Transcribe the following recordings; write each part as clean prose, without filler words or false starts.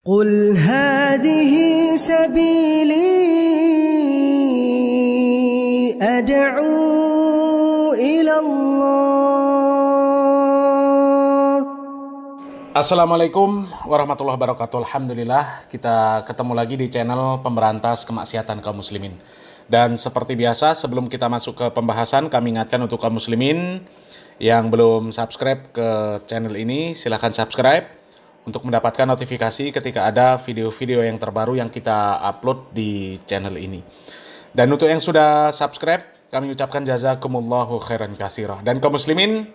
قل هذه سبيلي أدعو إلى الله. Assalamualaikum warahmatullahi wabarakatuh. Alhamdulillah kita ketemu lagi di channel pemberantas kemaksiatan kaum muslimin. Dan seperti biasa sebelum kita masuk ke pembahasan, kami ingatkan untuk kaum muslimin yang belum subscribe ke channel ini, silahkan subscribe untuk mendapatkan notifikasi ketika ada video-video yang terbaru yang kita upload di channel ini. Dan untuk yang sudah subscribe, kami ucapkan jazakumullahu khairan katsirah. Dan kaum muslimin,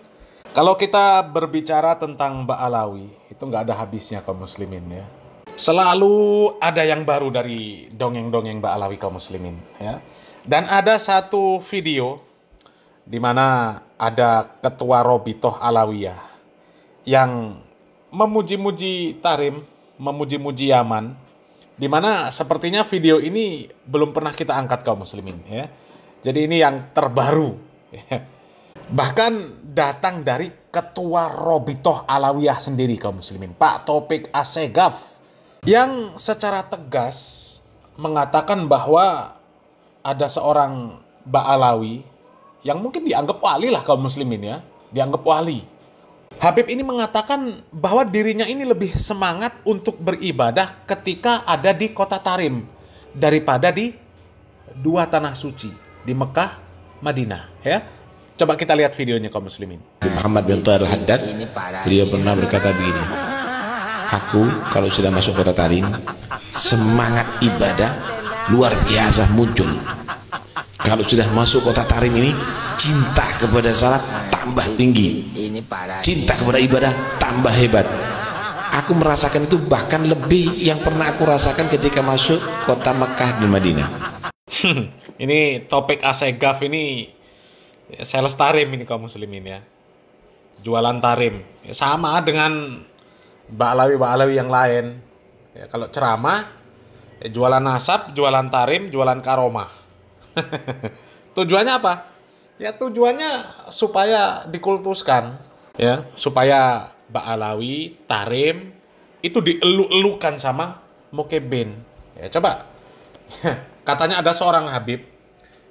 kalau kita berbicara tentang Ba'alawi, itu nggak ada habisnya kaum muslimin ya. Selalu ada yang baru dari dongeng-dongeng Ba'alawi kaum muslimin ya. Dan ada satu video di mana ada ketua Robitoh Alawiyah yang memuji-muji Tarim, memuji-muji Yaman, di mana sepertinya video ini belum pernah kita angkat kaum muslimin ya. Jadi ini yang terbaru ya. Bahkan datang dari ketua Robitoh Alawiyah sendiri kaum muslimin, Pak Taufik Assegaf, yang secara tegas mengatakan bahwa ada seorang Ba'alawi yang mungkin dianggap wali lah kaum muslimin ya, dianggap wali. Habib ini mengatakan bahwa dirinya ini lebih semangat untuk beribadah ketika ada di kota Tarim daripada di dua tanah suci, di Mekah, Madinah ya. Coba kita lihat videonya kaum muslimin. Muhammad bin Thahir Al-Haddad, beliau pernah berkata begini, aku kalau sudah masuk kota Tarim, semangat ibadah luar biasa muncul. Kalau sudah masuk kota Tarim ini, cinta kepada salat tambah tinggi, cinta kepada ibadah tambah hebat. Aku merasakan itu bahkan lebih yang pernah aku rasakan ketika masuk kota Mekah dan Madinah. Ini Taufik Assegaf ini sales Tarim ini kaum muslimin ya, jualan Tarim ya, sama dengan Ba'alawi yang lain ya. Kalau ceramah ya, jualan nasab, jualan Tarim, jualan karomah. Tujuannya apa? Ya tujuannya supaya dikultuskan ya, supaya Ba'alawi, Tarim itu dielu-elukan sama Mukebin. Ya coba. Katanya ada seorang Habib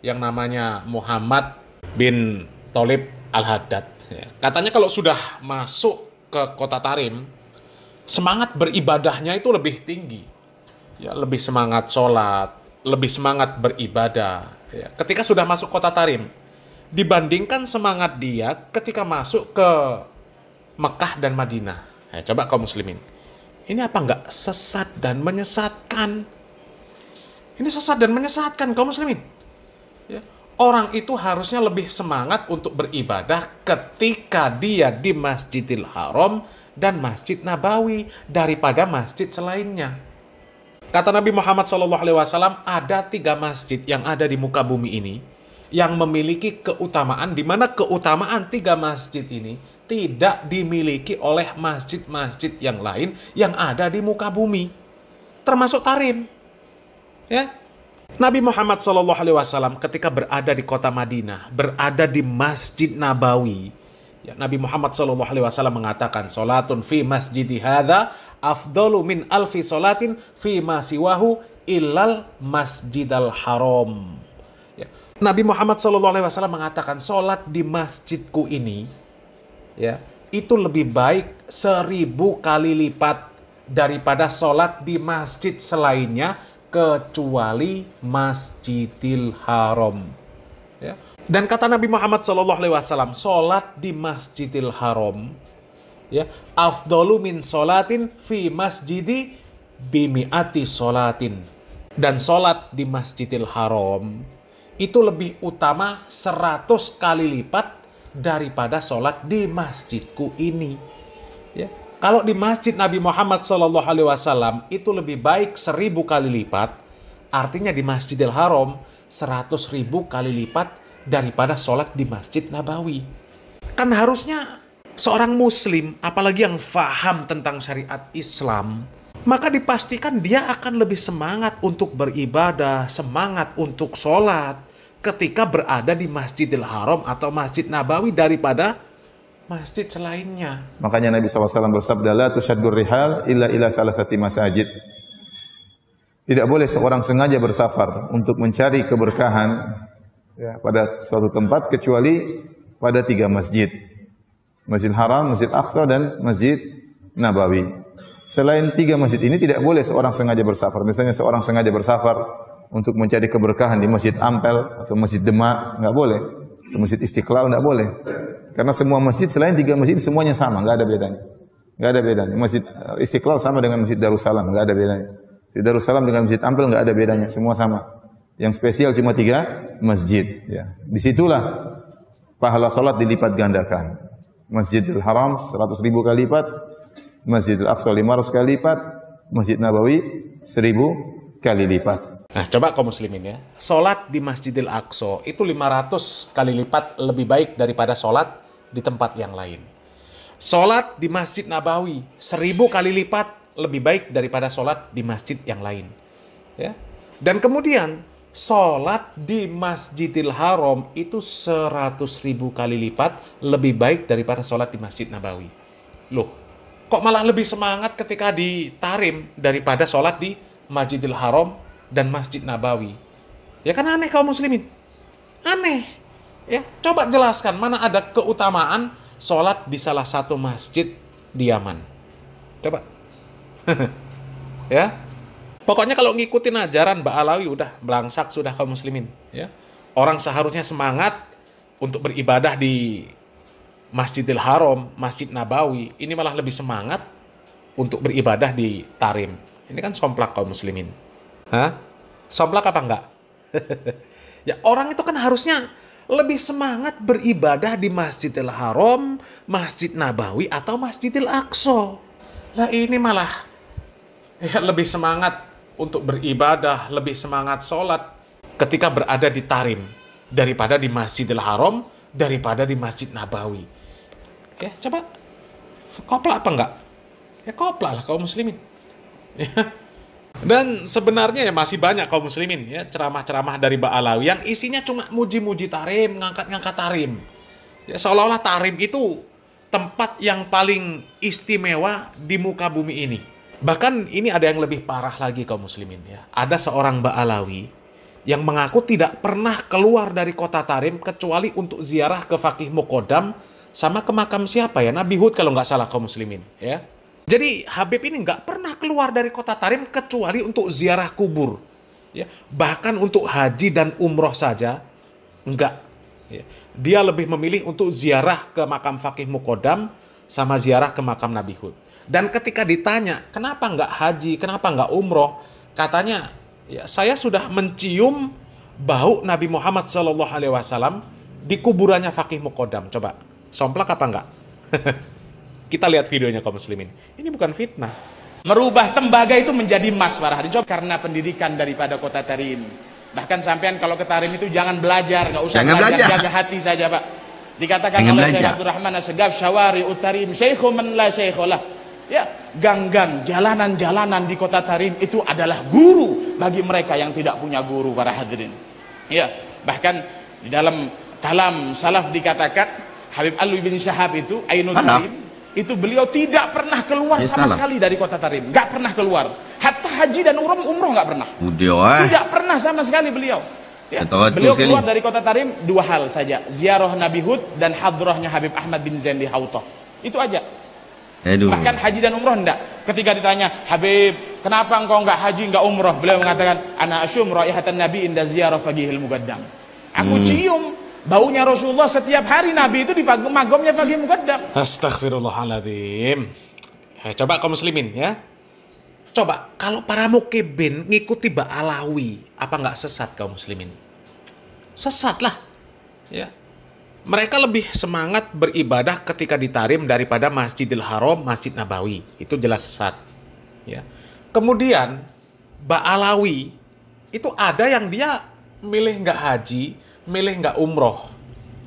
yang namanya Muhammad bin Tholib Al-Haddad. Ya. Katanya kalau sudah masuk ke kota Tarim, semangat beribadahnya itu lebih tinggi. Ya, lebih semangat sholat, lebih semangat beribadah. Ya, ketika sudah masuk kota Tarim, dibandingkan semangat dia ketika masuk ke Mekah dan Madinah. Ya, coba kaum muslimin, ini apa enggak sesat dan menyesatkan? Ini sesat dan menyesatkan kaum muslimin. Ya, orang itu harusnya lebih semangat untuk beribadah ketika dia di Masjidil Haram dan Masjid Nabawi daripada masjid selainnya. Kata Nabi Muhammad SAW, ada 3 masjid yang ada di muka bumi ini yang memiliki keutamaan, di mana keutamaan 3 masjid ini tidak dimiliki oleh masjid-masjid yang lain yang ada di muka bumi, termasuk Tarim. Ya, Nabi Muhammad SAW ketika berada di kota Madinah, berada di Masjid Nabawi, ya, Nabi Muhammad SAW mengatakan, "Salatun fi masjidi hadza afdalu min alfi salatin fi ma siwahu illal masjidal haram." Ya. Nabi Muhammad SAW mengatakan, solat di masjidku ini ya, itu lebih baik 1000 kali lipat daripada solat di masjid selainnya kecuali Masjidil Haram. Ya. Dan kata Nabi Muhammad SAW, solat di Masjidil Haram ya, afdalu min solatin fi masjidi bimi'ati solatin. Dan solat di Masjidil Haram itu lebih utama 100 kali lipat daripada solat di masjidku ini. Ya. Kalau di masjid Nabi Muhammad SAW itu lebih baik 1000 kali lipat, artinya di Masjidil Haram 100.000 kali lipat daripada solat di Masjid Nabawi. Kan harusnya seorang muslim, apalagi yang faham tentang syariat Islam, maka dipastikan dia akan lebih semangat untuk beribadah, semangat untuk sholat ketika berada di Masjidil Haram atau Masjid Nabawi daripada masjid selainnya. Makanya Nabi SAW bersabda, la tushaddur rihal illa ila thalathati masajid. Tidak boleh seorang sengaja bersafar untuk mencari keberkahan ya, pada suatu tempat kecuali pada 3 masjid. Masjid Haram, Masjid Aqsa dan Masjid Nabawi. Selain 3 masjid ini tidak boleh seorang sengaja bersafar. Misalnya seorang sengaja bersafar untuk mencari keberkahan di Masjid Ampel atau Masjid Demak, enggak boleh. Di Masjid Istiqlal enggak boleh. Karena semua masjid selain 3 masjid semuanya sama, enggak ada bedanya. Enggak ada bedanya. Masjid Istiqlal sama dengan Masjid Darussalam, enggak ada bedanya. Masjid Darussalam dengan Masjid Ampel enggak ada bedanya, semua sama. Yang spesial cuma 3 masjid ya. Disitulah pahala salat dilipat gandakan. Masjidil Haram 100.000 kali lipat, Masjidil Aqsa 500 kali lipat, Masjid Nabawi 1000 kali lipat. Nah, coba kaum muslimin ya. Salat di Masjidil Aqsa itu 500 kali lipat lebih baik daripada salat di tempat yang lain. Salat di Masjid Nabawi 1000 kali lipat lebih baik daripada salat di masjid yang lain. Ya. Dan kemudian salat di Masjidil Haram itu 100.000 kali lipat lebih baik daripada salat di Masjid Nabawi. Loh, kok malah lebih semangat ketika di Tarim daripada salat di Masjidil Haram dan Masjid Nabawi? Ya kan aneh kaum muslimin. Aneh. Ya, coba jelaskan mana ada keutamaan salat di salah satu masjid di Yaman. Coba. Ya. Pokoknya kalau ngikutin ajaran Ba'alawi udah belangsak sudah kaum muslimin, ya. Orang seharusnya semangat untuk beribadah di Masjidil Haram, Masjid Nabawi. Ini malah lebih semangat untuk beribadah di Tarim. Ini kan somplak kaum muslimin. Hah? Somplak apa enggak? Ya, orang itu kan harusnya lebih semangat beribadah di Masjidil Haram, Masjid Nabawi atau Masjidil Aqsa. Lah ini malah ya, lebih semangat untuk beribadah, lebih semangat sholat ketika berada di Tarim daripada di Masjidil Haram, daripada di Masjid Nabawi. Ya, coba koplak apa enggak? Ya koplak lah kaum muslimin. Ya. Dan sebenarnya ya masih banyak kaum muslimin ya ceramah-ceramah dari Ba'alawi yang isinya cuma muji-muji Tarim, ngangkat-ngangkat Tarim. Ya seolah-olah Tarim itu tempat yang paling istimewa di muka bumi ini. Bahkan ini ada yang lebih parah lagi kaum muslimin ya. Ada seorang Ba'alawi yang mengaku tidak pernah keluar dari kota Tarim kecuali untuk ziarah ke Faqih Muqaddam sama ke makam siapa ya? Nabi Hud kalau nggak salah kaum muslimin ya. Jadi Habib ini nggak pernah keluar dari kota Tarim kecuali untuk ziarah kubur. Ya. Bahkan untuk haji dan umroh saja enggak. Ya. Dia lebih memilih untuk ziarah ke makam Faqih Muqaddam sama ziarah ke makam Nabi Hud. Dan ketika ditanya, kenapa nggak haji, kenapa nggak umroh? Katanya, ya saya sudah mencium bau Nabi Muhammad SAW di kuburannya Faqih Muqaddam. Coba, somplak apa enggak? Kita lihat videonya kaum muslimin. Ini bukan fitnah. Merubah tembaga itu menjadi emas para hadirin karena pendidikan daripada kota Tarim. Bahkan sampean kalau ke Tarim itu jangan belajar, nggak usah belajar, jaga hati saja Pak. Dikatakan oleh Syekh Abdurrahman As-Segaf, syawari utarim syekhu man la syekholah. Ya, gang-gang, jalanan-jalanan di kota Tarim itu adalah guru bagi mereka yang tidak punya guru para hadirin. Ya, bahkan di dalam kalam salaf dikatakan Habib Alwi bin Syahab itu Ainul Tarim itu beliau tidak pernah keluar sama sekali dari kota Tarim, nggak pernah keluar. Hatta haji dan umroh nggak pernah. Tidak pernah sama sekali beliau. Ya, beliau keluar dari kota Tarim 2 hal saja, ziarah Nabi Hud dan hadrahnya Habib Ahmad bin Zain di Hautah. Itu aja. Bahkan haji dan umroh enggak. Ketika ditanya, Habib, kenapa engkau enggak haji, enggak umroh? Beliau mengatakan, ana asyum raihatan Nabi inda ziyarah Faqihil Muqaddam. Aku cium baunya Rasulullah setiap hari Nabi itu di magamnya Faqih Muqaddam. Astaghfirullahaladzim. Coba kaum muslimin ya. Coba kalau para mukibin ngikuti Ba'alawi, apa enggak sesat kaum muslimin? Sesat lah. Ya. Mereka lebih semangat beribadah ketika di Tarim daripada Masjidil Haram, Masjid Nabawi. Itu jelas sesat. Ya. Kemudian Ba'alawi itu ada yang dia milih nggak haji, milih nggak umroh.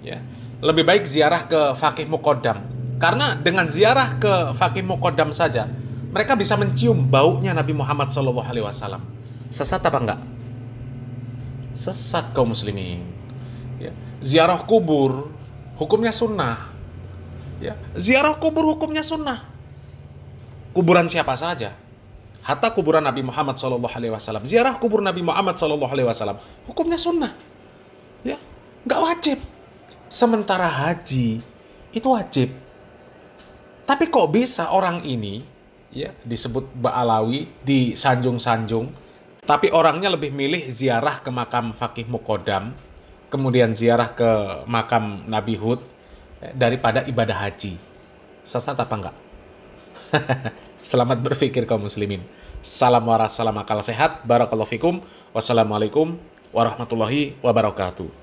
Ya. Lebih baik ziarah ke Faqih Muqaddam. Karena dengan ziarah ke Faqih Muqaddam saja, mereka bisa mencium baunya Nabi Muhammad SAW. Sesat apa enggak? Sesat kaum muslimin. Ya. Ziarah kubur hukumnya sunnah. Ya, ziarah kubur hukumnya sunnah. Kuburan siapa saja. Hatta kuburan Nabi Muhammad SAW. Ziarah kubur Nabi Muhammad SAW. Hukumnya sunnah. Ya, nggak wajib. Sementara haji itu wajib. Tapi kok bisa orang ini, ya, disebut Ba'alawi, disanjung-sanjung, tapi orangnya lebih milih ziarah ke makam Faqih Muqaddam, kemudian ziarah ke makam Nabi Hud, daripada ibadah haji. Sesat apa enggak? Selamat berpikir kaum muslimin. Salam waras, salam akal sehat. Barakallahu fikum. Wassalamualaikum warahmatullahi wabarakatuh.